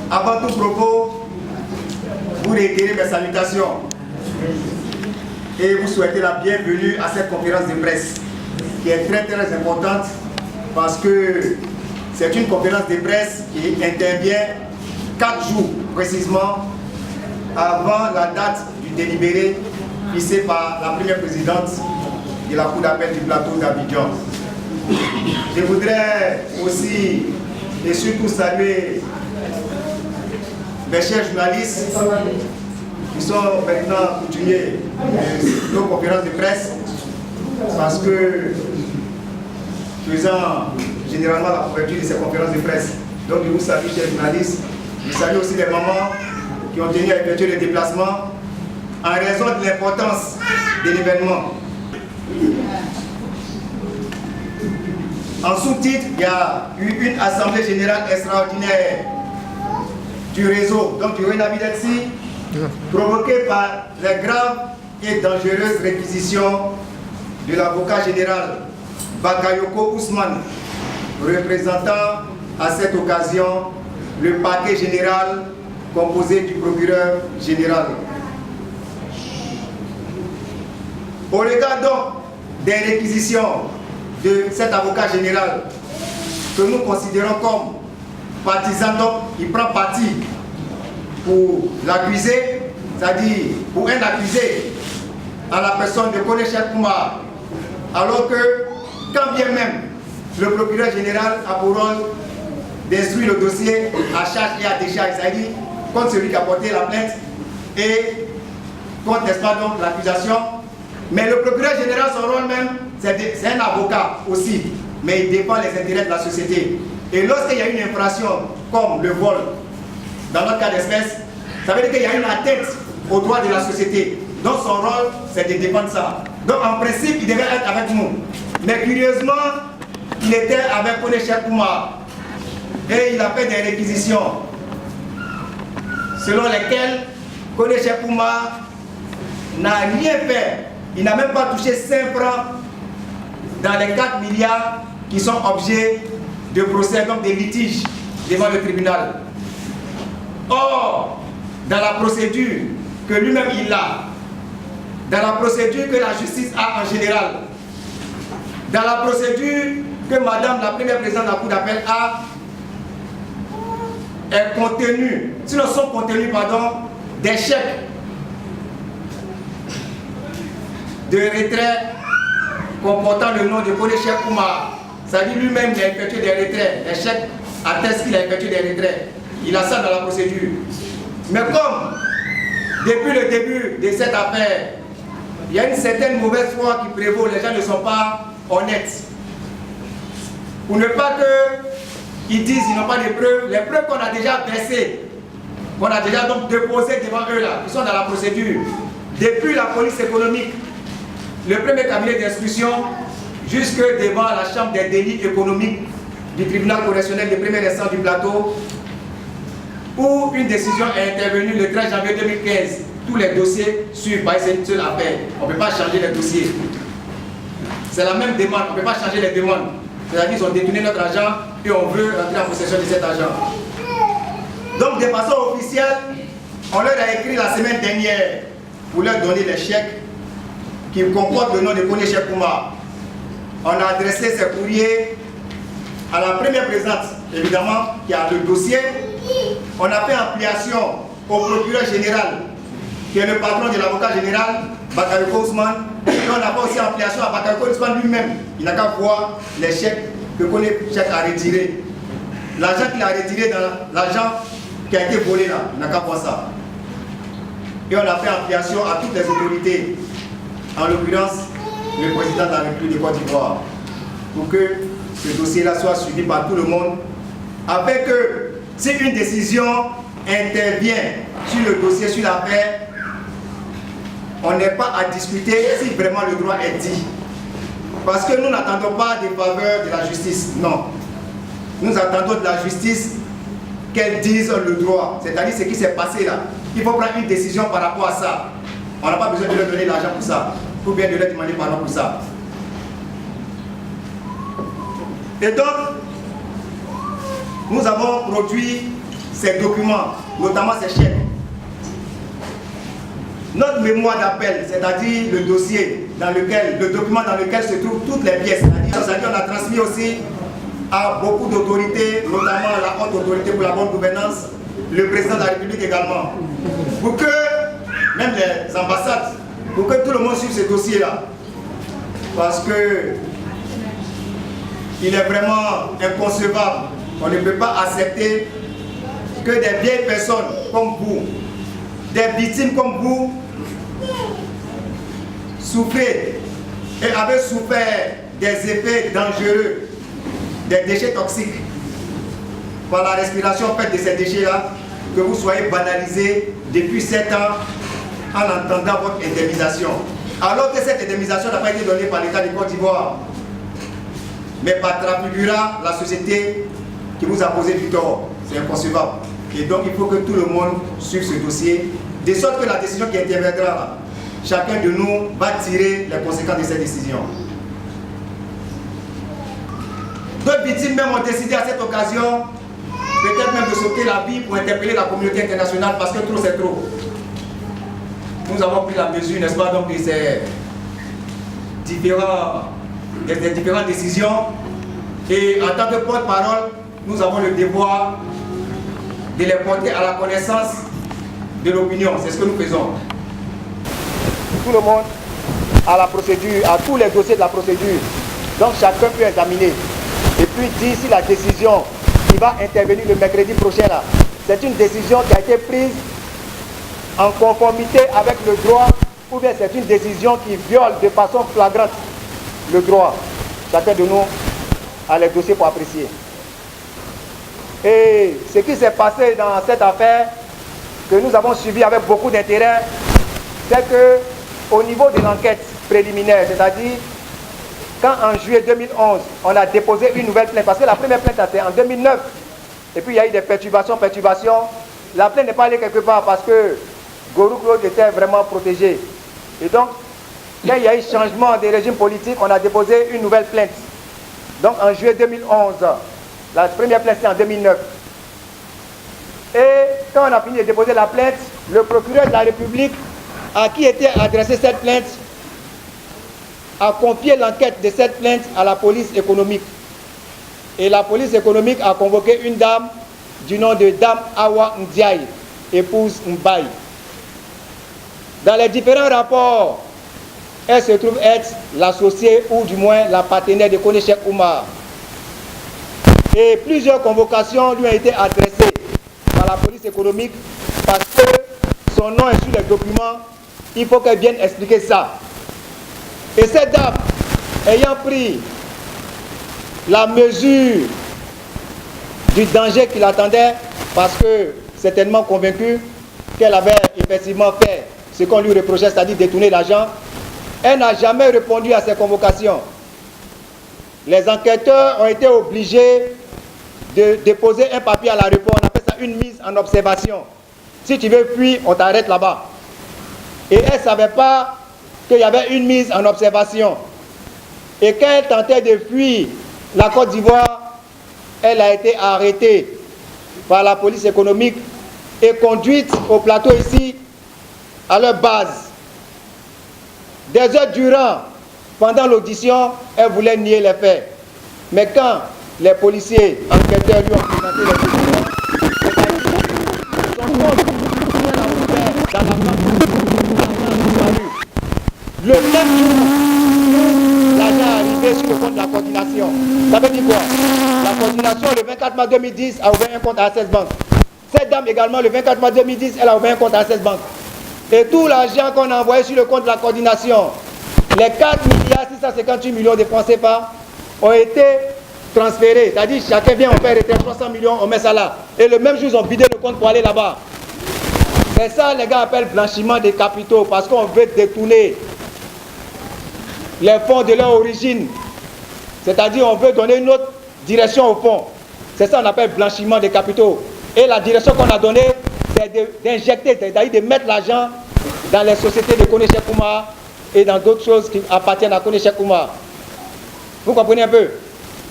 Avant tout propos, vous réitérez mes salutations et vous souhaitez la bienvenue à cette conférence de presse qui est très importante parce que c'est une conférence de presse qui intervient 4 jours précisément avant la date du délibéré fixé par la première présidente de la Cour d'appel du plateau d'Abidjan. Je voudrais aussi et surtout saluer mes chers journalistes qui sont maintenant coutumiers de nos conférences de presse parce que faisant généralement la couverture de ces conférences de presse. Donc je vous salue, chers journalistes. Je salue aussi les mamans qui ont tenu à effectuer le déplacement en raison de l'importance de l'événement. En sous-titre, il y a eu une assemblée générale extraordinaire du réseau, donc du Renabidexi, provoquée par les graves et dangereuses réquisitions de l'avocat général Bakayoko Ousmane, représentant à cette occasion le parquet général composé du procureur général. Au regard donc des réquisitions de cet avocat général que nous considérons comme partisan, donc il prend parti pour l'accusé, c'est-à-dire pour un accusé à la personne de Kone Cheikh Oumar, alors que quand bien même le procureur général a pour rôle d'instruire le dossier à charge et à décharge, c'est-à-dire contre celui qui a porté la plainte et contre, n'est-ce pas, donc l'accusation. Mais le procureur général, son rôle même, c'est un avocat aussi, mais il défend les intérêts de la société. Et lorsqu'il y a une infraction comme le vol, dans notre cas d'espèce, ça veut dire qu'il y a une atteinte aux droits de la société. Donc son rôle, c'est de défendre ça. Donc en principe, il devait être avec nous. Mais curieusement, il était avec Kone Cheikh Oumar. Et il a fait des réquisitions selon lesquelles Kone Cheikh Oumar n'a rien fait. Il n'a même pas touché 5 francs dans les 4 milliards qui sont objets de procès, donc des litiges devant le tribunal. Or, dans la procédure que lui-même il a, dans la procédure que la justice a en général, dans la procédure que Madame la première présidente de la Cour d'appel a, est contenu, sinon sont contenus, pardon, des chèques de retrait comportant le nom de Kone Cheikh Oumar. C'est-à-dire lui-même il a effectué des retraits, les chèques attestent qu'il a effectué des retraits. Il a ça dans la procédure. Mais comme depuis le début de cette affaire, il y a une certaine mauvaise foi qui prévaut, les gens ne sont pas honnêtes. Pour ne pas qu'ils disent qu'ils n'ont pas de preuves, les preuves qu'on a déjà versées, qu'on a déjà donc déposées devant eux là, qui sont dans la procédure, depuis la police économique, le premier cabinet d'instruction, jusque devant la chambre des délits économiques du tribunal correctionnel de première instance du plateau, où une décision est intervenue le 13 janvier 2015. Tous les dossiers suivent par une seule affaire. On ne peut pas changer les dossiers. C'est la même demande, on ne peut pas changer les demandes. C'est-à-dire qu'ils ont détourné notre argent et on veut rentrer en possession de cet argent. Donc de façon officielle, on leur a écrit la semaine dernière pour leur donner les chèques qui comportent le nom de Kone Cheikh Oumar. On a adressé ces courriers à la première présidente, évidemment, qui a le dossier. On a fait ampliation au procureur général, qui est le patron de l'avocat général, Bakayoko Ousmane. Et on a fait aussi ampliation à Bakayoko Ousmane lui-même. Il n'a qu'à voir les chèques que Kone Cheikh a retirés. L'argent qu'il a retiré dans l'argent qui a été volé là, il n'a qu'à voir ça. Et on a fait ampliation à toutes les autorités, en l'occurrence le président de la République de Côte d'Ivoire, pour que ce dossier-là soit suivi par tout le monde, afin que si une décision intervient sur le dossier, sur l'affaire, on n'ait pas à discuter si vraiment le droit est dit. Parce que nous n'attendons pas des faveurs de la justice, non. Nous attendons de la justice qu'elle dise le droit, c'est-à-dire ce qui s'est passé là. Il faut prendre une décision par rapport à ça. On n'a pas besoin de leur donner l'argent pour ça, ou bien de leur demander pardon pour ça. Et donc, nous avons produit ces documents, notamment ces chèques. Notre mémoire d'appel, c'est-à-dire le dossier dans lequel, le document dans lequel se trouvent toutes les pièces, c'est-à-dire on a transmis aussi à beaucoup d'autorités, notamment à la haute autorité pour la bonne gouvernance, le président de la République également, pour que, même les ambassades, pour que tout le monde suive ce dossier-là. Parce que il est vraiment inconcevable. On ne peut pas accepter que des vieilles personnes comme vous, des victimes comme vous, souffrez et avez souffert des effets dangereux, des déchets toxiques par la respiration faite de ces déchets-là, que vous soyez banalisés depuis 7 ans en entendant votre indemnisation. Alors que cette indemnisation n'a pas été donnée par l'État de Côte d'Ivoire, mais par Trafigura, la société qui vous a posé du tort. C'est inconcevable. Et donc il faut que tout le monde suive ce dossier, de sorte que la décision qui interviendra là, chacun de nous va tirer les conséquences de cette décision. D'autres victimes même ont décidé à cette occasion, peut-être même de sauter la vie pour interpeller la communauté internationale parce que trop c'est trop. Nous avons pris la mesure, n'est-ce pas, donc de ces différentes décisions. Et en tant que porte-parole, nous avons le devoir de les porter à la connaissance de l'opinion. C'est ce que nous faisons. Tout le monde à la procédure, à tous les dossiers de la procédure. Donc chacun peut examiner et puis dire si la décision qui va intervenir le mercredi prochain là, c'est une décision qui a été prise en conformité avec le droit ou bien c'est une décision qui viole de façon flagrante le droit. Chacun de nous a les dossiers pour apprécier. Et ce qui s'est passé dans cette affaire, que nous avons suivi avec beaucoup d'intérêt, c'est que au niveau de l'enquête préliminaire, c'est-à-dire quand en juillet 2011, on a déposé une nouvelle plainte, parce que la première plainte c'était en 2009, et puis il y a eu des perturbations, la plainte n'est pas allée quelque part parce que Gorou Claude était vraiment protégé. Et donc, quand il y a eu changement de régime politique, on a déposé une nouvelle plainte. Donc en juillet 2011, la première plainte c'était en 2009. Et quand on a fini de déposer la plainte, le procureur de la République à qui était adressée cette plainte a confié l'enquête de cette plainte à la police économique. Et la police économique a convoqué une dame du nom de Dame Awa Ndiaye, épouse Mbaye. Dans les différents rapports, elle se trouve être l'associée ou du moins la partenaire de Koné Cheikh Oumar. Et plusieurs convocations lui ont été adressées par la police économique parce que son nom est sur les documents, il faut qu'elle vienne expliquer ça. Et cette dame, ayant pris la mesure du danger qui l'attendait, parce que certainement convaincue qu'elle avait effectivement fait ce qu'on lui reprochait, c'est-à-dire détourner l'argent, elle n'a jamais répondu à ces convocations. Les enquêteurs ont été obligés de déposer un papier à l'aéroport, on appelle ça une mise en observation. Si tu veux fuir, on t'arrête là-bas. Et elle ne savait pas qu'il y avait une mise en observation. Et quand elle tentait de fuir la Côte d'Ivoire, elle a été arrêtée par la police économique et conduite au plateau ici, à leur base. Des heures durant, pendant l'audition, elle voulait nier les faits. Mais quand les policiers enquêteurs lui ont présenté les documents, son compte qu'elle a ouvert dans la banque, le même jour, l'argent est arrivé sur le compte de la coordination. Ça veut dire quoi? La coordination, le 24 mars 2010, a ouvert un compte à Access Bank. Cette dame également, le 24 mars 2010, elle a ouvert un compte à Access Bank. Et tout l'argent qu'on a envoyé sur le compte de la coordination, les 4 milliards 658 millions de francs CFA ont été transférés. C'est-à-dire chacun vient, on fait retirer 300 millions, on met ça là. Et le même jour, ils ont vidé le compte pour aller là-bas. C'est ça, les gars appellent blanchiment des capitaux, parce qu'on veut détourner les fonds de leur origine. C'est-à-dire on veut donner une autre direction au fonds. C'est ça qu'on appelle blanchiment des capitaux. Et la direction qu'on a donnée, c'est d'injecter, c'est-à-dire de mettre l'argent dans les sociétés de Koné Cheikh Oumar et dans d'autres choses qui appartiennent à Koné Cheikh Oumar. Vous comprenez un peu?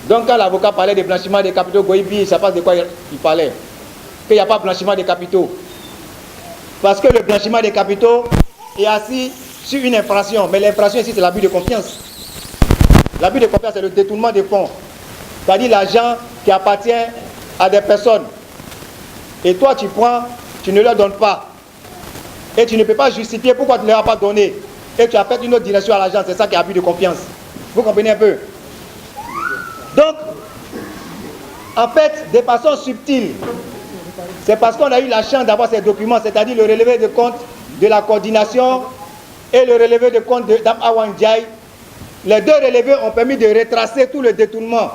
Donc quand l'avocat parlait de blanchiment des capitaux, Goïbi, ça passe de quoi il parlait. qu'il n'y a pas blanchiment des capitaux. Parce que le blanchiment des capitaux est assis sur une infraction. Mais l'infraction ici, c'est l'abus de confiance. L'abus de confiance, c'est le détournement des fonds. C'est-à-dire l'argent qui appartient à des personnes. Et toi, tu prends, tu ne leur donnes pas. Et tu ne peux pas justifier pourquoi tu ne leur as pas donné. Et tu as fait une autre direction à l'argent. C'est ça qui est abus de confiance. Vous comprenez un peu? Donc, en fait, de façon subtile, c'est parce qu'on a eu la chance d'avoir ces documents, c'est-à-dire le relevé de compte de la coordination et le relevé de compte de Dame Awa Ndiaye. Les deux relevés ont permis de retracer tout le détournement.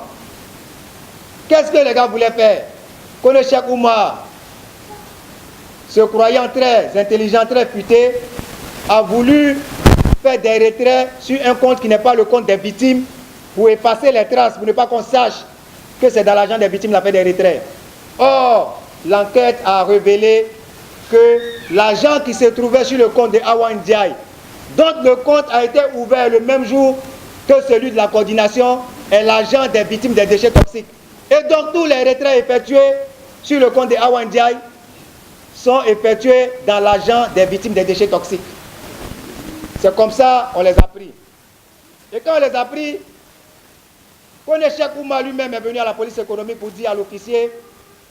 Qu'est-ce que les gars voulaient faire? Kone Cheikh Oumar, se croyant très intelligent, très futé, a voulu faire des retraits sur un compte qui n'est pas le compte des victimes pour effacer les traces, pour ne pas qu'on sache que c'est dans l'argent des victimes qu'il a fait des retraits. Or, l'enquête a révélé que l'argent qui se trouvait sur le compte de Awa Ndiaye, dont le compte a été ouvert le même jour que celui de la coordination, est l'argent des victimes des déchets toxiques. Et donc tous les retraits effectués sur le compte de Awa Ndiaye sont effectués dans l'argent des victimes des déchets toxiques. C'est comme ça on les a pris. Et quand on les a pris, Kone Cheikh Oumar lui-même est venu à la police économique pour dire à l'officier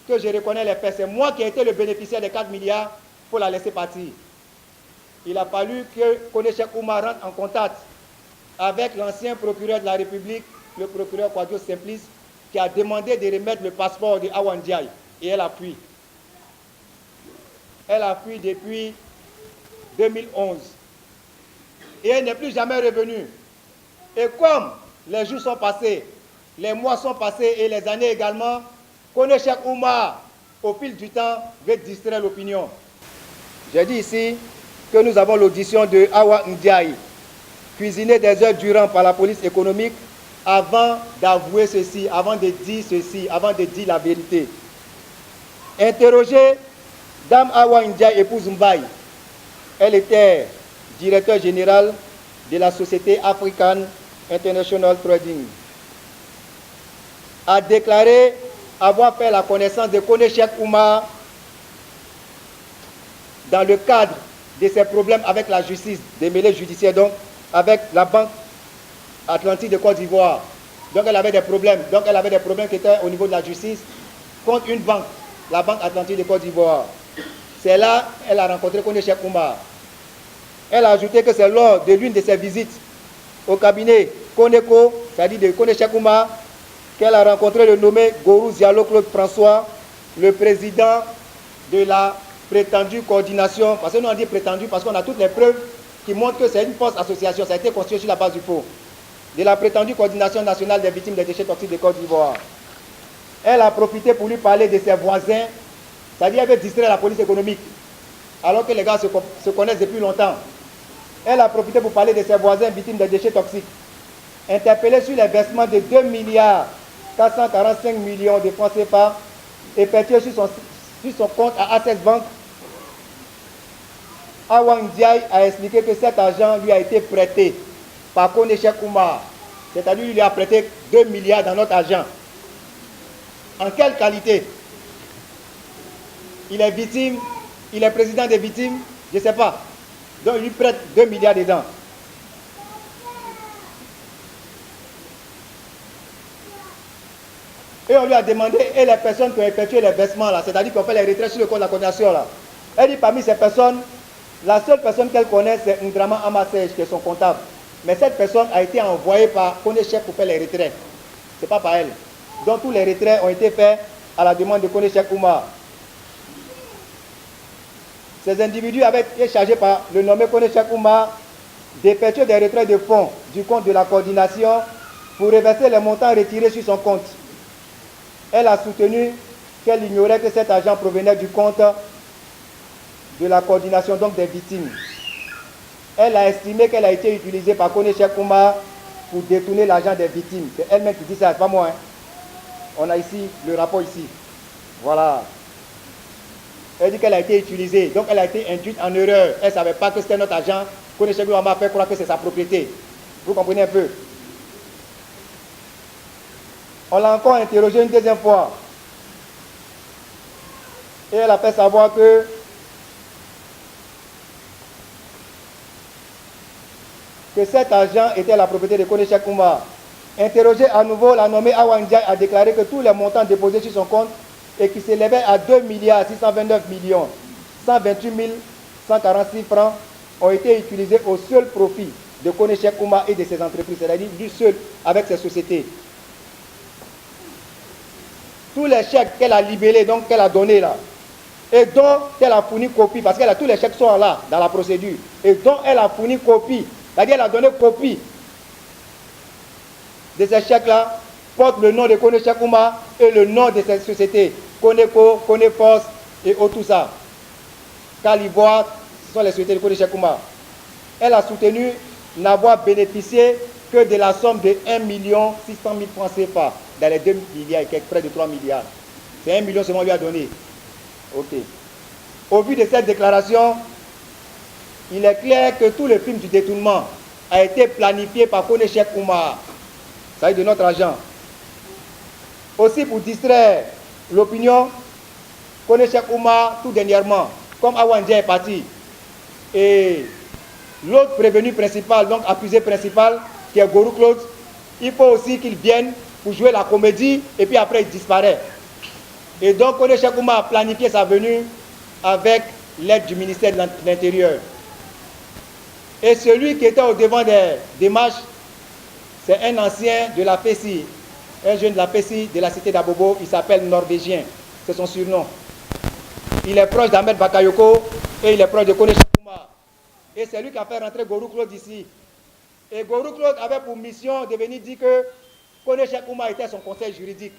que je reconnais les faits. C'est moi qui ai été le bénéficiaire des 4 milliards pour la laisser partir. Il a fallu que Kone Cheikh Oumar rentre en contact avec l'ancien procureur de la République, le procureur Kouadio Simplice, qui a demandé de remettre le passeport de Awa Ndiaye. Et elle a fui. Elle a fui depuis 2011. Et elle n'est plus jamais revenue. Et comme les jours sont passés, les mois sont passés et les années également, Kone Cheikh Oumar, au fil du temps, veut distraire l'opinion. J'ai dit ici que nous avons l'audition de Awa Ndiaye, cuisinée des heures durant par la police économique, avant d'avouer ceci, avant de dire ceci, avant de dire la vérité. Interrogée, Dame Awa Ndiaye, épouse Mbaye, elle était directeur général de la société African International Trading, a déclaré avoir fait la connaissance de Kone Cheikh Oumar dans le cadre de ses problèmes avec la justice, des mêlées judiciaires, donc avec la Banque Atlantique de Côte d'Ivoire. Donc elle avait des problèmes. Donc elle avait des problèmes qui étaient au niveau de la justice contre une banque, la Banque Atlantique de Côte d'Ivoire. C'est là qu'elle a rencontré Kone Cheikh Oumar. Elle a ajouté que c'est lors de l'une de ses visites au cabinet Koneko, c'est-à-dire de Kone Cheikh Oumar, qu'elle a rencontré le nommé Gorou Diallo Claude François, le président de la prétendue coordination, parce que nous on dit prétendue parce qu'on a toutes les preuves qui montrent que c'est une fausse association, ça a été construit sur la base du faux, de la prétendue coordination nationale des victimes des déchets toxiques de Côte d'Ivoire. Elle a profité pour lui parler de ses voisins, c'est-à-dire qu'elle veut distraire la police économique, alors que les gars se connaissent depuis longtemps. Elle a profité pour parler de ses voisins victimes des déchets toxiques, interpellés sur les versements de 2 milliards 445 millions de francs CFA effectués sur son compte à Access Bank. Awa Ndiaye a expliqué que cet argent lui a été prêté par Kone Cheikh Oumar, c'est-à-dire qu'il lui a prêté 2 milliards dans notre argent. En quelle qualité? Il est victime, il est président des victimes, je ne sais pas. Donc il lui prête 2 milliards dedans. Et on lui a demandé, et les personnes qui ont effectué les versements là, c'est-à-dire qui ont fait les retraits sur le compte de la coordination là, elle dit parmi ces personnes, la seule personne qu'elle connaît c'est Ndrama Amasej qui est son comptable. Mais cette personne a été envoyée par Kone Cheikh pour faire les retraits. Ce n'est pas par elle. Donc tous les retraits ont été faits à la demande de Kone Cheikh Oumar. Ces individus avaient été chargés par le nommé Kone Cheikh Oumar d'effectuer des retraits de fonds du compte de la coordination pour reverser les montants retirés sur son compte. Elle a soutenu qu'elle ignorait que cet argent provenait du compte de la coordination, donc des victimes. Elle a estimé qu'elle a été utilisée par Kone Cheikh Oumar pour détourner l'argent des victimes. C'est elle-même qui dit ça, c'est pas moi. Hein. On a ici le rapport ici. Voilà. Elle dit qu'elle a été utilisée, donc elle a été induite en erreur. Elle ne savait pas que c'était notre argent. Kone Cheikh Oumar a fait croire que c'est sa propriété. Vous comprenez un peu? On l'a encore interrogé une deuxième fois. Et elle a fait savoir que cet agent était la propriété de Kone Cheikh Oumar. Interrogé à nouveau, la nommée Awa Ndiaye a déclaré que tous les montants déposés sur son compte et qui s'élevaient à 2 629 128 146 francs ont été utilisés au seul profit de Kone Cheikh Oumar et de ses entreprises, c'est-à-dire lui seul avec ses sociétés. Tous les chèques qu'elle a libellés, donc qu'elle a donnés là, et dont elle a fourni copie, parce que tous les chèques sont là, dans la procédure, et dont elle a fourni copie, c'est-à-dire elle a donné copie de ces chèques-là, porte le nom de Kone Cheikh Oumar et le nom de ces sociétés, Coneco, Coneforce et tout ça. Calivoire, ce sont les sociétés de Kone Cheikh Oumar. Elle a soutenu n'avoir bénéficié que de la somme de 1 600 000 francs CFA dans les 2 milliards et quelques, près de 3 milliards. C'est 1 million seulement lui a donné. Ok. Au vu de cette déclaration, il est clair que tout le film du détournement a été planifié par Kone Cheikh Oumar, ça veut dire de notre agent. Aussi pour distraire l'opinion, Kone Cheikh Oumar, tout dernièrement, comme Awa Ndiaye est parti, et l'autre prévenu principal, donc accusé principal, qui est Gorou Claude, il faut aussi qu'il vienne pour jouer la comédie et puis après il disparaît. Et donc Kone Cheikh Oumar a planifié sa venue avec l'aide du ministère de l'Intérieur. Et celui qui était au devant des démarches, c'est un ancien de la PECI, un jeune de la PECI de la cité d'Abobo, il s'appelle Norvégien, c'est son surnom. Il est proche d'Ahmed Bakayoko et il est proche de Kone Cheikh Oumar. Et c'est lui qui a fait rentrer Gorou Claude ici. Et Gorou Claude avait pour mission de venir dire que Kone Cheikh Oumar était son conseil juridique.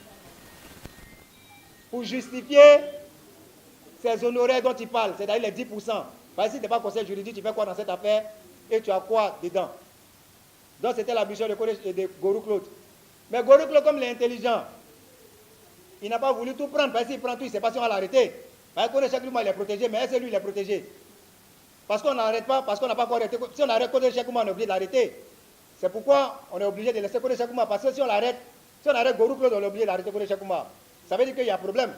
Pour justifier ces honoraires dont il parle, c'est-à-dire les 10%. Parce que si tu n'es pas conseil juridique, tu fais quoi dans cette affaire et tu as quoi dedans? Donc c'était la mission de Gorou Claude. Mais Gorou Claude, comme il est intelligent, il n'a pas voulu tout prendre. Parce qu'il prend tout, il ne sait pas si on va l'arrêter. Parce que Kone Cheikh Oumar, il est protégé, mais est-ce que lui, il est protégé? Parce qu'on n'arrête pas, parce qu'on n'a pas encore arrêté. Si on arrête Kone Cheikh Oumar, on est obligé de l'arrêter. C'est pourquoi on est obligé de laisser Kone Cheikh Oumar. Parce que si on arrête Gorou Claude, on est obligé d'arrêter Kone Cheikh Oumar. Ça veut dire qu'il y a problème.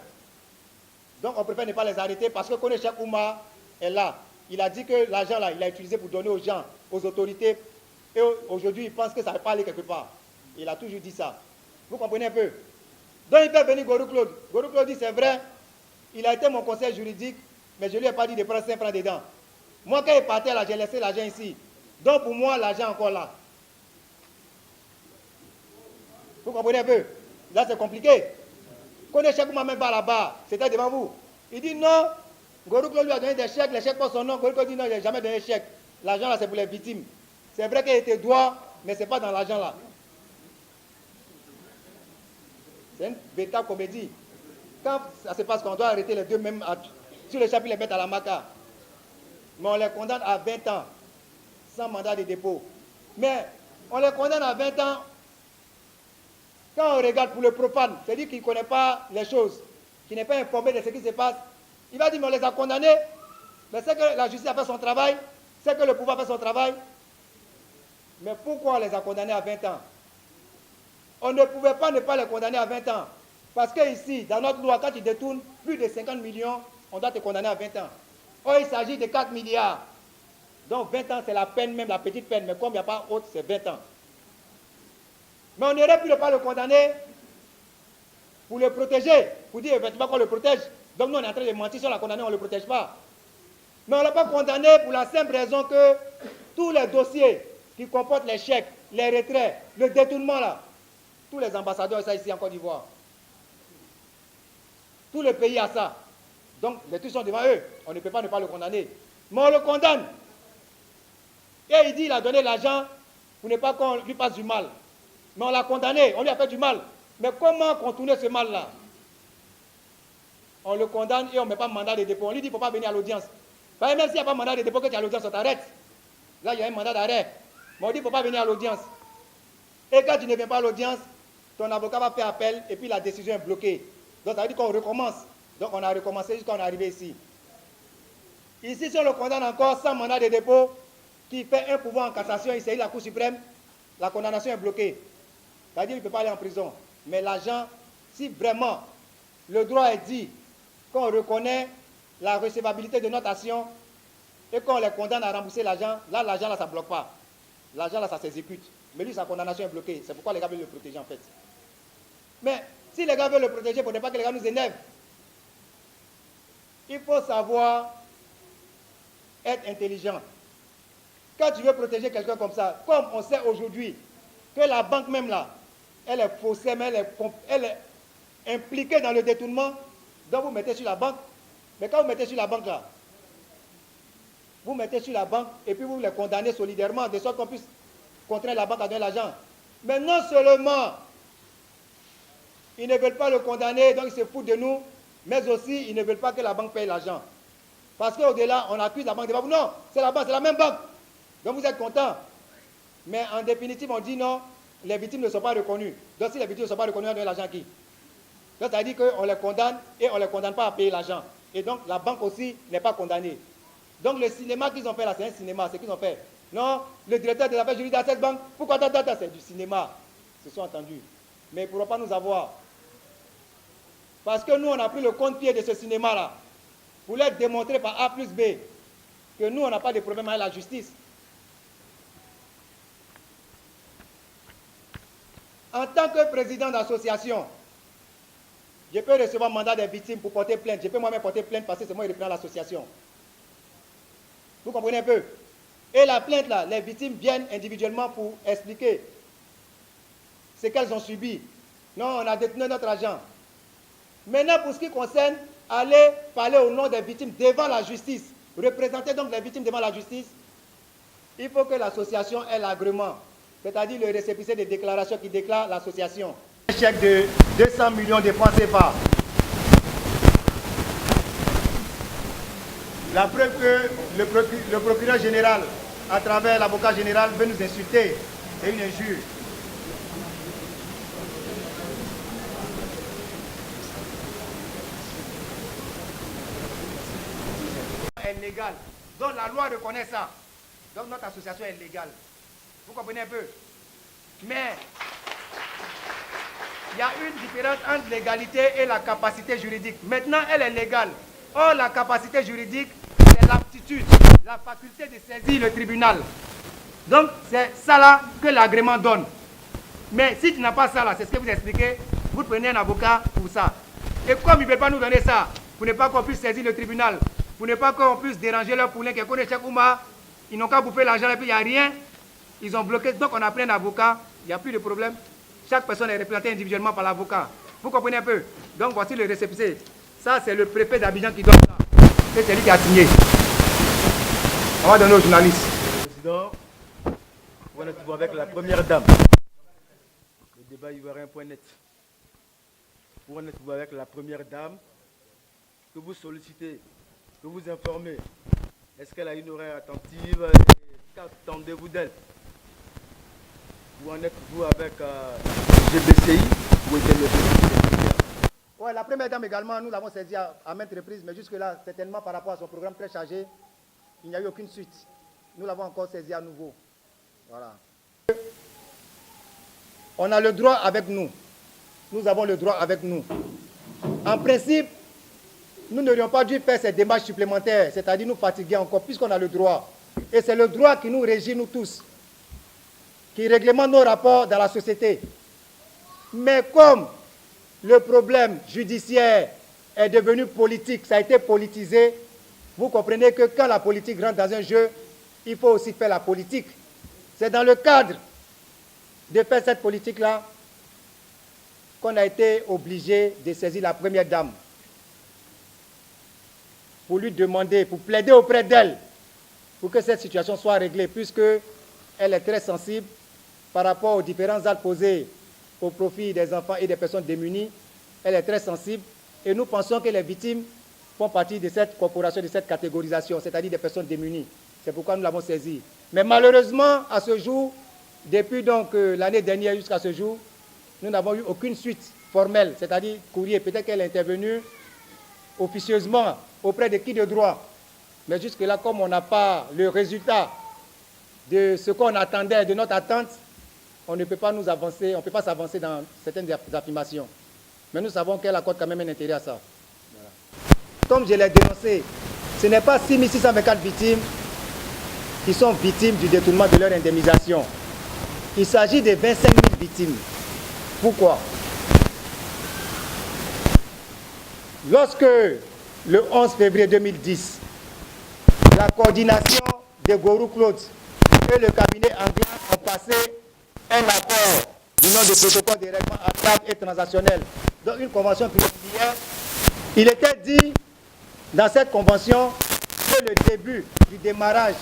Donc on préfère ne pas les arrêter parce que Kone Cheikh Oumar est là. Il a dit que l'argent là, il l'a utilisé pour donner aux gens, aux autorités. Et aujourd'hui, il pense que ça ne va pas aller quelque part. Il a toujours dit ça. Vous comprenez un peu? Donc il fait venir Gorou Claude. Gorou Claude dit c'est vrai, il a été mon conseil juridique, mais je ne lui ai pas dit de prendre 5 francs dedans. Moi, quand il partait là, j'ai laissé l'argent ici. Donc pour moi, l'argent est encore là. Vous comprenez un peu? Là, c'est compliqué. Kone Cheikh Oumar même pas là-bas, c'était devant vous. Il dit non, Gorou Claude lui a donné des chèques, les chèques portent son nom. Gorou Claude dit non, il n'a jamais donné de chèque. L'argent là, c'est pour les victimes. C'est vrai qu'il était droit, mais ce n'est pas dans l'argent là. C'est une bêta comédie. Quand ça se passe, qu'on doit arrêter les deux mêmes, sur le chapitre, les mettre à la maca. Mais on les condamne à 20 ans, sans mandat de dépôt. Mais on les condamne à 20 ans. Quand on regarde pour le profane, c'est-à-dire qu'il ne connaît pas les choses, qu'il n'est pas informé de ce qui se passe, il va dire, mais on les a condamnés, mais c'est que la justice a fait son travail, c'est que le pouvoir a fait son travail. Mais pourquoi on les a condamnés à 20 ans? On ne pouvait pas ne pas les condamner à 20 ans. Parce qu'ici, dans notre loi, quand tu détournes plus de 50 millions, on doit te condamner à 20 ans. Or, il s'agit de 4 milliards. Donc 20 ans, c'est la peine, même la petite peine, mais comme il n'y a pas autre, c'est 20 ans. Mais on aurait pu ne pas le condamner pour le protéger, pour dire effectivement qu'on le protège. Donc nous, on est en train de mentir, si on l'a condamné, on ne le protège pas. Mais on ne l'a pas condamné pour la simple raison que tous les dossiers qui comportent les chèques, les retraits, le détournement là, tous les ambassadeurs ça ici en Côte d'Ivoire. Tout le pays a ça. Donc les trucs sont devant eux. On ne peut pas ne pas le condamner. Mais on le condamne. Et il dit qu'il a donné l'argent pour ne pas qu'on lui fasse du mal. Mais on l'a condamné, on lui a fait du mal. Mais comment contourner ce mal-là? On le condamne et on ne met pas mandat de dépôt. On lui dit qu'il ne faut pas venir à l'audience. Même s'il n'y a pas mandat de dépôt, que tu es à l'audience, on t'arrête. Là, il y a un mandat d'arrêt. Mais on dit qu'il ne faut pas venir à l'audience. Et quand tu ne viens pas à l'audience, ton avocat va faire appel et puis la décision est bloquée. Donc ça veut dire qu'on recommence. Donc on a recommencé jusqu'à on est arrivé ici. Ici, si on le condamne encore sans mandat de dépôt, qui fait un pouvoir en cassation, il s'agit de la Cour suprême, la condamnation est bloquée. C'est-à-dire qu'il ne peut pas aller en prison. Mais l'agent, si vraiment le droit est dit qu'on reconnaît la recevabilité de notre action et qu'on les condamne à rembourser l'argent, l'argent, ça ne bloque pas. L'argent, là, ça s'exécute. Mais lui, sa condamnation est bloquée. C'est pourquoi les gars veulent le protéger, en fait. Mais si les gars veulent le protéger, il ne faudrait pas que les gars nous énervent. Il faut savoir être intelligent. Quand tu veux protéger quelqu'un comme ça, comme on sait aujourd'hui que la banque même là, elle est faussée, mais elle est impliquée dans le détournement, donc vous mettez sur la banque. Mais quand vous mettez sur la banque là, vous mettez sur la banque et puis vous les condamnez solidairement, de sorte qu'on puisse contraindre la banque à donner l'argent. Mais non seulement ils ne veulent pas le condamner, donc ils se foutent de nous, mais aussi ils ne veulent pas que la banque paye l'argent. Parce qu'au-delà, on accuse la banque de banque. Non, c'est la banque, c'est la même banque. Donc vous êtes contents. Mais en définitive, on dit non, les victimes ne sont pas reconnues. Donc si les victimes ne sont pas reconnues, on donne l'argent à qui? Donc ça dit qu'on les condamne et on ne les condamne pas à payer l'argent. Et donc la banque aussi n'est pas condamnée. Donc le cinéma qu'ils ont fait là, c'est un cinéma, c'est ce qu'ils ont fait. Non, le directeur de l'affaire juridique à cette banque, pourquoi c'est du cinéma. Ils se sont entendus. Mais ils ne pourront pas nous avoir. Parce que nous, on a pris le contre-pied de ce cinéma-là pour leur démontrer par A plus B que nous, on n'a pas de problème avec la justice. En tant que président d'association, je peux recevoir mandat des victimes pour porter plainte. Je peux moi-même porter plainte parce que c'est moi qui reprends l'association. Vous comprenez un peu? Et la plainte, là, les victimes viennent individuellement pour expliquer ce qu'elles ont subi. Non, on a détenu notre argent. Maintenant, pour ce qui concerne aller parler au nom des victimes devant la justice, représenter donc les victimes devant la justice, il faut que l'association ait l'agrément, c'est-à-dire le récépissé des déclarations qui déclare l'association. Un chèque de 200 millions de francs CFA. La preuve que le procureur général, à travers l'avocat général, veut nous insulter, c'est une injure. Est légale. Donc la loi reconnaît ça. Donc notre association est légale. Vous comprenez un peu? Mais il y a une différence entre l'égalité et la capacité juridique. Maintenant, elle est légale. Or, la capacité juridique, c'est l'aptitude, la faculté de saisir le tribunal. Donc, c'est ça là que l'agrément donne. Mais si tu n'as pas ça là, c'est ce que vous expliquez, vous prenez un avocat pour ça. Et comme ils ne veulent pas nous donner ça, pour ne pas qu'on puisse saisir le tribunal, pour ne pas qu'on puisse déranger leur poulain qui connaît Cheikh Oumar, ils n'ont qu'à bouffer l'argent et puis il n'y a rien. Ils ont bloqué, donc on a pris un avocat, il n'y a plus de problème. Chaque personne est représentée individuellement par l'avocat. Vous comprenez un peu? Donc voici le récépissé. Ça, c'est le préfet d'Abidjan qui donne ça. C'est lui qui a signé. On va donner aux journalistes. Président, on est toujours avec la première dame. Le débat ivoirien.net. On est toujours avec la première dame que vous sollicitez, que vous informez. Est-ce qu'elle a une oreille attentive? Qu'attendez-vous d'elle? Vous en êtes toujours avec GBCI ou était le Oui, la première dame également, nous l'avons saisie à maintes reprises, mais jusque-là, certainement par rapport à son programme très chargé, il n'y a eu aucune suite. Nous l'avons encore saisie à nouveau. Voilà. On a le droit avec nous. Nous avons le droit avec nous. En principe, nous n'aurions pas dû faire ces démarches supplémentaires, c'est-à-dire nous fatiguer encore, puisqu'on a le droit. Et c'est le droit qui nous régit, nous tous, qui réglemente nos rapports dans la société. Mais comme le problème judiciaire est devenu politique, ça a été politisé, vous comprenez que quand la politique rentre dans un jeu, il faut aussi faire la politique. C'est dans le cadre de faire cette politique-là qu'on a été obligé de saisir la première dame pour lui demander, pour plaider auprès d'elle, pour que cette situation soit réglée, puisqu'elle est très sensible par rapport aux différents actes posés au profit des enfants et des personnes démunies. Elle est très sensible et nous pensons que les victimes font partie de cette corporation, de cette catégorisation, c'est-à-dire des personnes démunies. C'est pourquoi nous l'avons saisie. Mais malheureusement, à ce jour, depuis donc l'année dernière jusqu'à ce jour, nous n'avons eu aucune suite formelle, c'est-à-dire courrier. Peut-être qu'elle est intervenue officieusement auprès de qui de droit. Mais jusque-là, comme on n'a pas le résultat de ce qu'on attendait, de notre attente, on ne peut pas nous avancer, on ne peut pas s'avancer dans certaines affirmations. Mais nous savons qu'elle accorde quand même un intérêt à ça. Voilà. comme je l'ai dénoncé, ce n'est pas 6624 victimes qui sont victimes du détournement de leur indemnisation. Il s'agit de 25 000 victimes. Pourquoi? Lorsque, le 11 février 2010, la coordination de Gorou Claude et le cabinet anglais ont passé un accord du nom de protocole de règlement applicable et transactionnel, donc une convention privilégiée, il était dit dans cette convention que le début du démarrage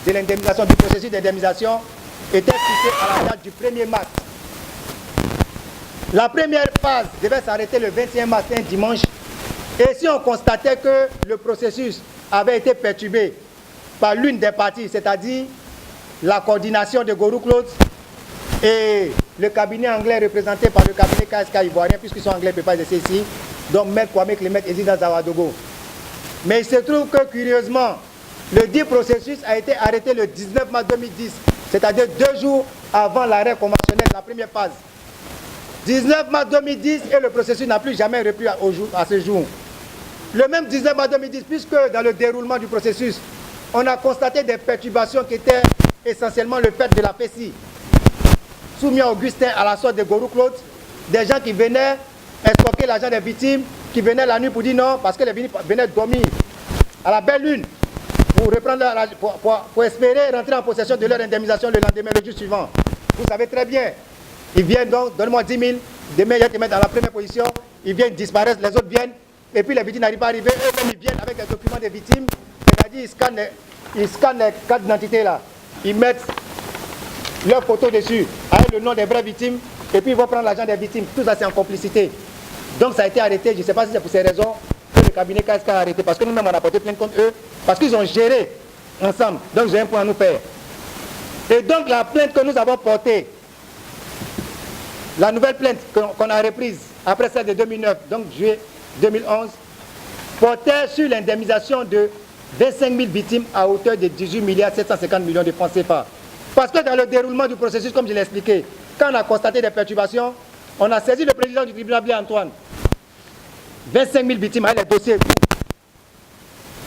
de l'indemnisation, du processus d'indemnisation, était fixé à la date du 1er mars. La première phase devait s'arrêter le 21 mars, un dimanche, et si on constatait que le processus avait été perturbé par l'une des parties, c'est-à-dire la coordination de Gorou Claude et le cabinet anglais représenté par le cabinet KSK ivoirien, puisqu'ils sont anglais, ils ne peuvent pas exercer ici, donc Maître Kwame Clément et Zida Zawadogo. Mais il se trouve que, curieusement, le dit processus a été arrêté le 19 mars 2010, c'est-à-dire 2 jours avant l'arrêt conventionnel, la première phase. 19 mars 2010 et le processus n'a plus jamais repris à ce jour. Le même 19 mars 2010, puisque dans le déroulement du processus, on a constaté des perturbations qui étaient essentiellement le fait de la PECI, soumis à Augustin à la sorte de Gorou Claude, des gens qui venaient escroquer l'argent des victimes, qui venaient la nuit pour dire non, parce que les victimes venaient dormir à la belle lune, pour, reprendre pour espérer rentrer en possession de leur indemnisation le lendemain, le jour suivant. Vous savez très bien, ils viennent donc, donne-moi 10 000, demain ils te mettent dans la première position, ils viennent disparaître, les autres viennent, et puis les victimes n'arrivent pas à arriver, eux-mêmes ils viennent avec les documents des victimes, c'est-à-dire ils scannent les cartes d'identité là, ils mettent leur photo dessus, avec le nom des vraies victimes, et puis ils vont prendre l'argent des victimes, tout ça c'est en complicité. Donc ça a été arrêté, je ne sais pas si c'est pour ces raisons que le cabinet KSK a arrêté, parce que nous-mêmes on a porté plainte contre eux, parce qu'ils ont géré ensemble, donc j'ai un point à nous faire. Et donc la plainte que nous avons portée, la nouvelle plainte qu'on a reprise après celle de 2009, donc juillet 2011, portait sur l'indemnisation de 25 000 victimes à hauteur de 18 milliards 750 millions de francs CFA. Parce que dans le déroulement du processus, comme je l'ai expliqué, quand on a constaté des perturbations, on a saisi le président du tribunal, Blaise Antoine. 25 000 victimes avec les dossiers et tout.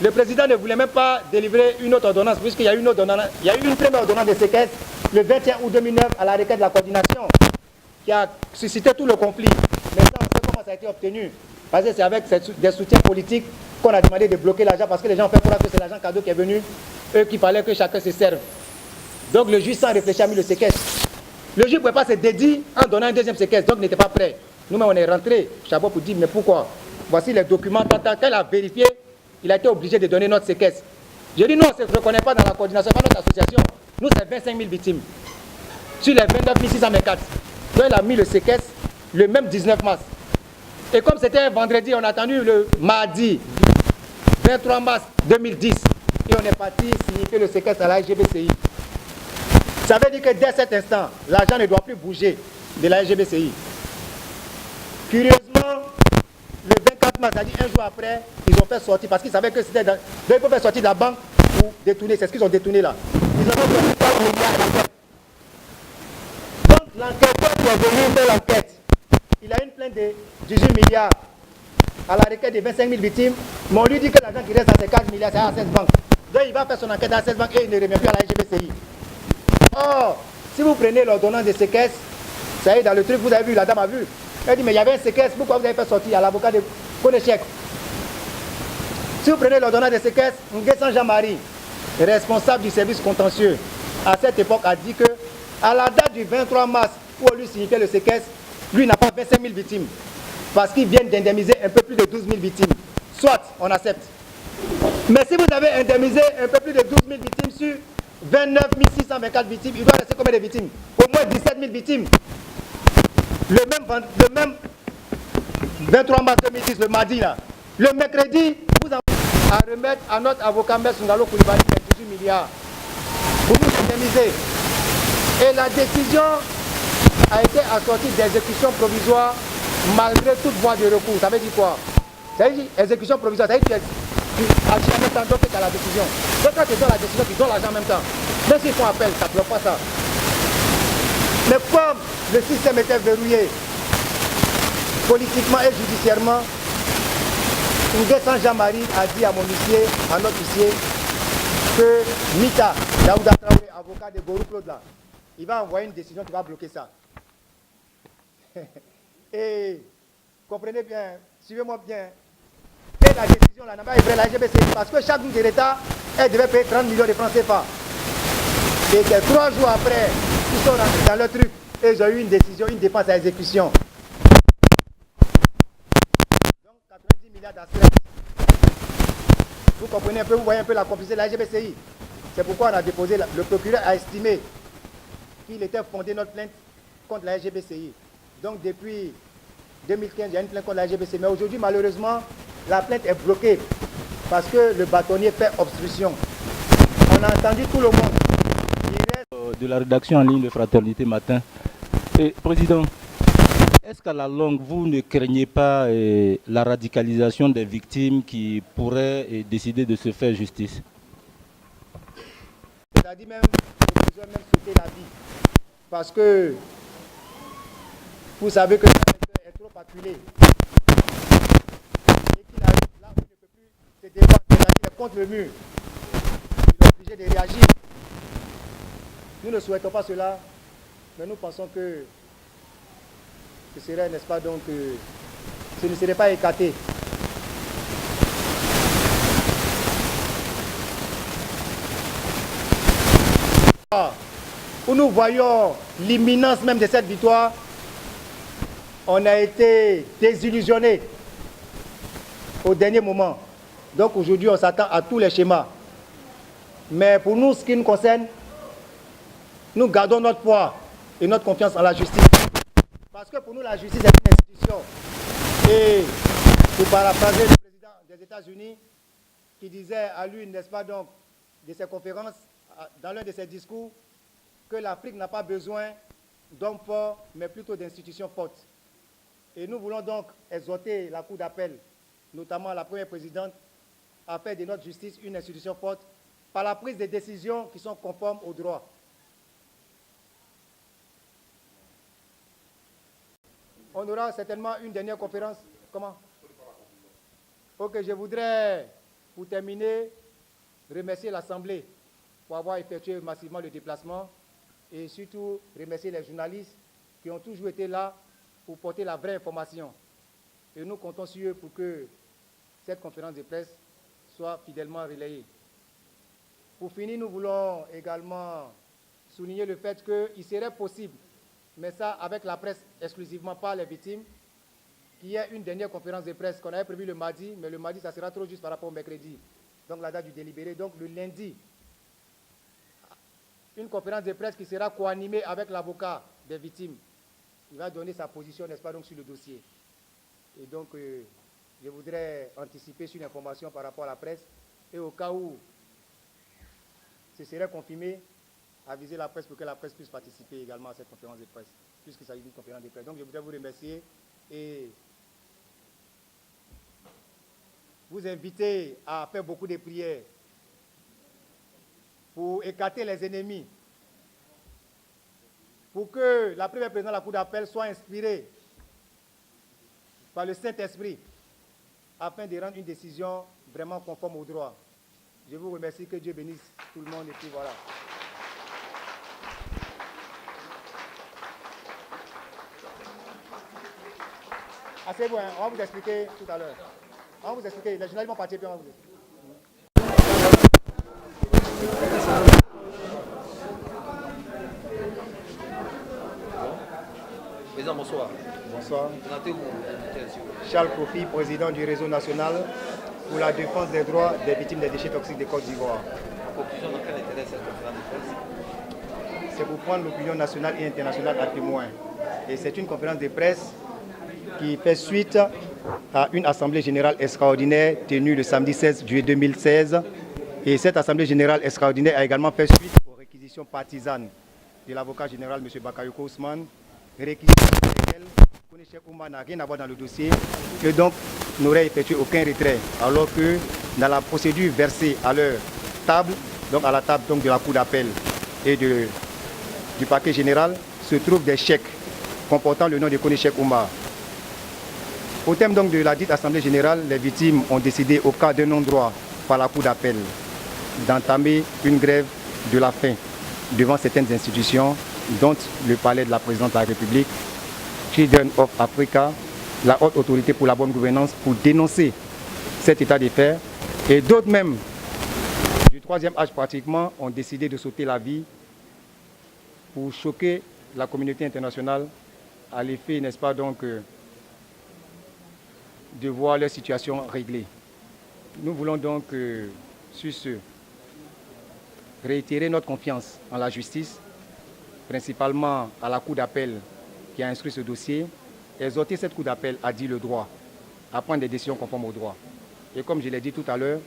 Le président ne voulait même pas délivrer une autre ordonnance, puisqu'il y a eu une autre ordonnance. Il y a eu une première ordonnance de séquestre le 21 août 2009 à la requête de la coordination, qui a suscité tout le conflit. Mais ça, on sait comment ça a été obtenu. Parce que c'est avec des soutiens politiques qu'on a demandé de bloquer l'argent, parce que les gens ont fait croire que c'est l'argent cadeau qui est venu, eux qu'il fallait que chacun se serve. Donc le juge, sans réfléchir, a mis le séquestre. Le juge ne pouvait pas se dédier en donnant un deuxième séquestre, donc il n'était pas prêt. Nous-mêmes, on est rentrés, Chabot, pour dire, mais pourquoi? Voici les documents. Quand il a vérifié, il a été obligé de donner notre séquestre. J'ai dit, non, on ne se reconnaît pas dans la coordination, pas notre association. Nous, c'est 25 000 victimes. Sur les 29 624. Donc il a mis le séquestre le même 19 mars. Et comme c'était un vendredi, on a attendu le mardi 23 mars 2010. Et on est parti signifier le séquestre à la SGBCI. Ça veut dire que dès cet instant, l'argent ne doit plus bouger de la SGBCI. Curieusement, le 24 mars, c'est-à-dire un jour après, ils ont fait sortir, parce qu'ils savaient que c'était... Donc ils peuvent faire sortir de la banque pour détourner, c'est ce qu'ils ont détourné là. Ils ont fait 3 milliards d'enquêtes. Donc l'enquêteur qui est venu faire l'enquête, il a une plainte de 18 milliards à la requête de 25 000 victimes, mais on lui dit que l'argent qui reste à ces 4 milliards, c'est à 16 banques. Donc il va faire son enquête à 16 banques et il ne revient plus à la SGBCI. Or, si vous prenez l'ordonnance de séquestre, ça y est, dans le truc, vous avez vu, la dame a vu. Elle dit, mais il y avait un séquestre, pourquoi vous avez fait sortir à l'avocat de Konechek? Si vous prenez l'ordonnance de séquestre, Nguessan Jean-Marie, responsable du service contentieux, à cette époque a dit que, à la date du 23 mars, où on lui signifiait le séquestre, lui n'a pas 25 000 victimes, parce qu'ils viennent d'indemniser un peu plus de 12 000 victimes. Soit, on accepte. Mais si vous avez indemnisé un peu plus de 12 000 victimes sur 29 624 victimes, il doit rester combien de victimes? Au moins 17 000 victimes. Le même 23 mars 2010, le mardi là. Le mercredi, vous avez à remettre à notre avocat M. Ngalo Koulibaly 18 milliards pour nous indemniser. Et la décision a été assortie d'exécution provisoire malgré toute voie de recours. Ça veut dire quoi? Ça veut dire exécution provisoire, ça veut dire tu agis en même temps donc tu as la décision. Donc quand tu donnes la décision, tu donnes l'argent en même temps. Même s'ils font appel, ça ne bloque pas ça. Mais comme le système était verrouillé politiquement et judiciairement, Ouguessan Jean-Marie a dit à mon huissier, à notre huissier, que Mita, Daouda Traoré, avocat de Gorou Claude là, il va envoyer une décision qui va bloquer ça. Et comprenez bien, suivez-moi bien. Et la décision là n'a pas été la GBC parce que chaque groupe de l'État, elle devait payer 30 millions de francs CFA. Et que 3 jours après, ils sont rentrés dans le truc et ils ont eu une décision, une dépense à exécution. Donc 90 milliards d'assets. Vous comprenez un peu, vous voyez un peu la complicité de la GBCI. C'est pourquoi on a déposé, le procureur a estimé qu'il était fondé notre plainte contre la GBCI. Donc depuis 2015, il y a une plainte contre la GBCI. Mais aujourd'hui, malheureusement, la plainte est bloquée parce que le bâtonnier fait obstruction. On a entendu tout le monde. De la rédaction en ligne de Fraternité Matin. Et, Président, est-ce qu'à la longue, vous ne craignez pas la radicalisation des victimes qui pourraient décider de se faire justice? C'est-à-dire même, le besoin même sauter la vie. Parce que vous savez que le est trop acculé. Et qu'il arrive là où il ne peut plus se défendre, c'est-à-dire qu'il est contre le mur. Il est obligé de réagir. Nous ne souhaitons pas cela, mais nous pensons que ce serait, n'est-ce pas, donc, ce ne serait pas écarté. Où nous voyons l'imminence même de cette victoire, on a été désillusionnés au dernier moment. Donc aujourd'hui, on s'attend à tous les schémas. Mais pour nous, ce qui nous concerne, nous gardons notre poids et notre confiance en la justice. Parce que pour nous, la justice est une institution. Et pour paraphraser le président des États-Unis, qui disait à l'une, n'est-ce pas, donc, de ses conférences, dans l'un de ses discours, que l'Afrique n'a pas besoin d'hommes forts, mais plutôt d'institutions fortes. Et nous voulons donc exhorter la Cour d'appel, notamment la première présidente, à faire de notre justice une institution forte par la prise de décisions qui sont conformes au droit. On aura certainement une dernière conférence. Comment? Ok, je voudrais, pour terminer, remercier l'Assemblée pour avoir effectué massivement le déplacement et surtout remercier les journalistes qui ont toujours été là pour porter la vraie information. Et nous comptons sur eux pour que cette conférence de presse soit fidèlement relayée. Pour finir, nous voulons également souligner le fait qu'il serait possible, mais ça avec la presse exclusivement, pas les victimes, qu'il y ait une dernière conférence de presse qu'on avait prévue le mardi, mais le mardi, ça sera trop juste par rapport au mercredi. Donc la date du délibéré. Donc le lundi, une conférence de presse qui sera co-animée avec l'avocat des victimes. Il va donner sa position, n'est-ce pas, donc, sur le dossier. Et donc, je voudrais anticiper sur l'information par rapport à la presse. Et au cas où ce serait confirmé, aviser la presse pour que la presse puisse participer également à cette conférence de presse, puisqu'il s'agit d'une conférence de presse. Donc, je voudrais vous remercier et vous inviter à faire beaucoup de prières pour écarter les ennemis, pour que la première présidente de la Cour d'appel soit inspirée par le Saint-Esprit afin de rendre une décision vraiment conforme au droit. Je vous remercie, que Dieu bénisse tout le monde et puis voilà. Ah, c'est bon, hein? On va vous expliquer tout à l'heure. On va vous expliquer, les journalistes vont partir puis on va vous expliquer. Président, bonsoir. Bonsoir. Présentez-vous. Charles Kofi, président du réseau national pour la défense des droits des victimes des déchets toxiques de Côte d'Ivoire. En conclusion, dans quel intérêt cette conférence de presse? C'est pour prendre l'opinion nationale et internationale à témoin. Et c'est une conférence de presse qui fait suite à une assemblée générale extraordinaire tenue le samedi 16 juillet 2016. Et cette assemblée générale extraordinaire a également fait suite aux réquisitions partisanes de l'avocat général M. Bakayoko Ousmane, réquisitions pour lesquelles Kone Cheikh Oumar n'a rien à voir dans le dossier, et donc n'aurait effectué aucun retrait, alors que dans la procédure versée à leur table, donc à la table donc, de la Cour d'appel et du parquet général, se trouvent des chèques comportant le nom de Kone Cheikh Oumar. Au terme donc de la dite Assemblée générale, les victimes ont décidé, au cas d'un non-droit par la Cour d'appel, d'entamer une grève de la faim devant certaines institutions, dont le palais de la présidente de la République, Children of Africa, la haute autorité pour la bonne gouvernance, pour dénoncer cet état des faits. Et d'autres même, du troisième âge pratiquement, ont décidé de sauter la vie pour choquer la communauté internationale à l'effet, n'est-ce pas, donc, de voir leur situation réglée. Nous voulons donc, sur ce, réitérer notre confiance en la justice, principalement à la Cour d'appel qui a instruit ce dossier, exhorter cette Cour d'appel à dire le droit, à prendre des décisions conformes au droit. Et comme je l'ai dit tout à l'heure,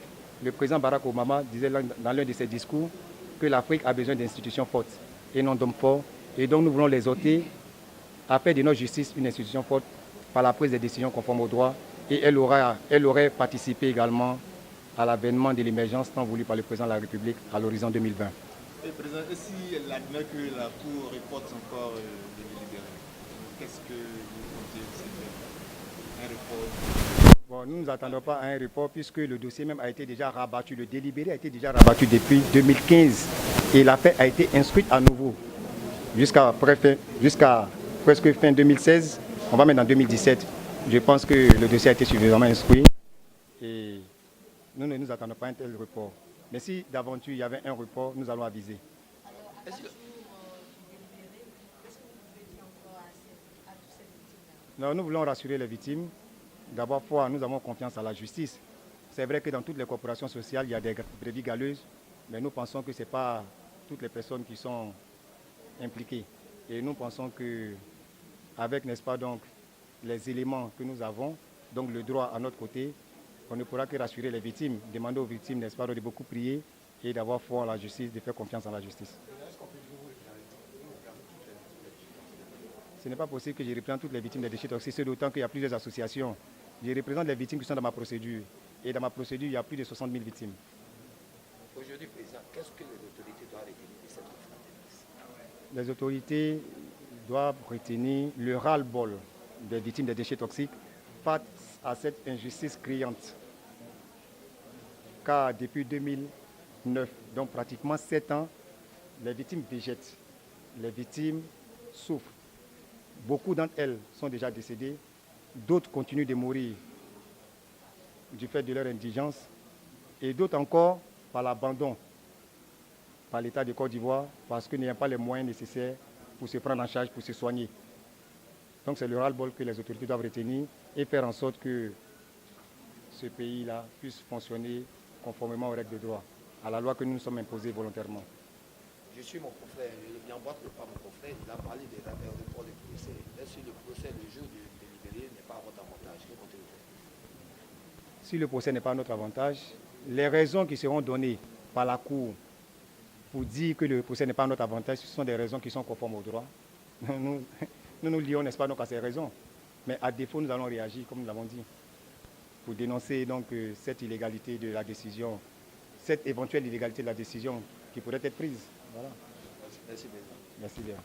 le président Barack Obama disait dans l'un de ses discours que l'Afrique a besoin d'institutions fortes et non d'hommes forts. Et donc nous voulons l'exhorter à faire de notre justice une institution forte par la prise des décisions conformes au droit. Et elle aurait participé également à l'avènement de l'émergence tant voulu par le président de la République à l'horizon 2020. Et président, et si elle admet que la Cour reporte encore le délibéré, qu'est-ce que vous comptez faire? Un report? Bon, nous ne nous attendons pas à un report puisque le dossier même a été déjà rabattu. Le délibéré a été déjà rabattu depuis 2015 et l'affaire a été instruite à nouveau jusqu'à presque fin 2016. On va mettre en 2017. Je pense que le dossier a été suffisamment instruit et nous ne nous attendons pas à un tel report. Mais si d'aventure il y avait un report, nous allons aviser. Non, nous voulons rassurer les victimes. D'abord, nous avons confiance à la justice. C'est vrai que dans toutes les corporations sociales, il y a des brebis galeuses, mais nous pensons que ce n'est pas toutes les personnes qui sont impliquées. Et nous pensons qu'avec, n'est-ce pas, donc, les éléments que nous avons, donc le droit à notre côté, on ne pourra que rassurer les victimes, demander aux victimes, n'est-ce pas, de beaucoup prier et d'avoir foi en la justice, de faire confiance en la justice. Ce n'est pas possible que je représente toutes les victimes des déchets toxiques, d'autant qu'il y a plusieurs associations. Je représente les victimes qui sont dans ma procédure. Et dans ma procédure, il y a plus de 60 000 victimes. Aujourd'hui, président, qu'est-ce que les autorités doivent retenir de cette conférence? Les autorités doivent retenir le ras-le-bol des victimes des déchets toxiques face à cette injustice criante. Car depuis 2009, donc pratiquement 7 ans, les victimes végètent, les victimes souffrent. Beaucoup d'entre elles sont déjà décédées, d'autres continuent de mourir du fait de leur indigence et d'autres encore par l'abandon par l'État de Côte d'Ivoire parce qu'ils n'ont pas les moyens nécessaires pour se prendre en charge, pour se soigner. Donc c'est le ras-le-bol que les autorités doivent retenir et faire en sorte que ce pays-là puisse fonctionner conformément aux règles de droit, à la loi que nous nous sommes imposées volontairement. Je suis mon confrère, je n'emboîte pas mon confrère, il a parlé des report du procès. Est-ce que le procès, le jour du délibéré, n'est pas à votre avantage? Que comptez-vous faire? Si le procès n'est pas à notre avantage, les raisons qui seront données par la Cour pour dire que le procès n'est pas à notre avantage, ce sont des raisons qui sont conformes au droit. Nous lions, n'est-ce pas, donc à ces raisons. Mais à défaut, nous allons réagir, comme nous l'avons dit, pour dénoncer donc cette illégalité de la décision, cette éventuelle illégalité de la décision qui pourrait être prise. Voilà. Merci, président. Merci bien.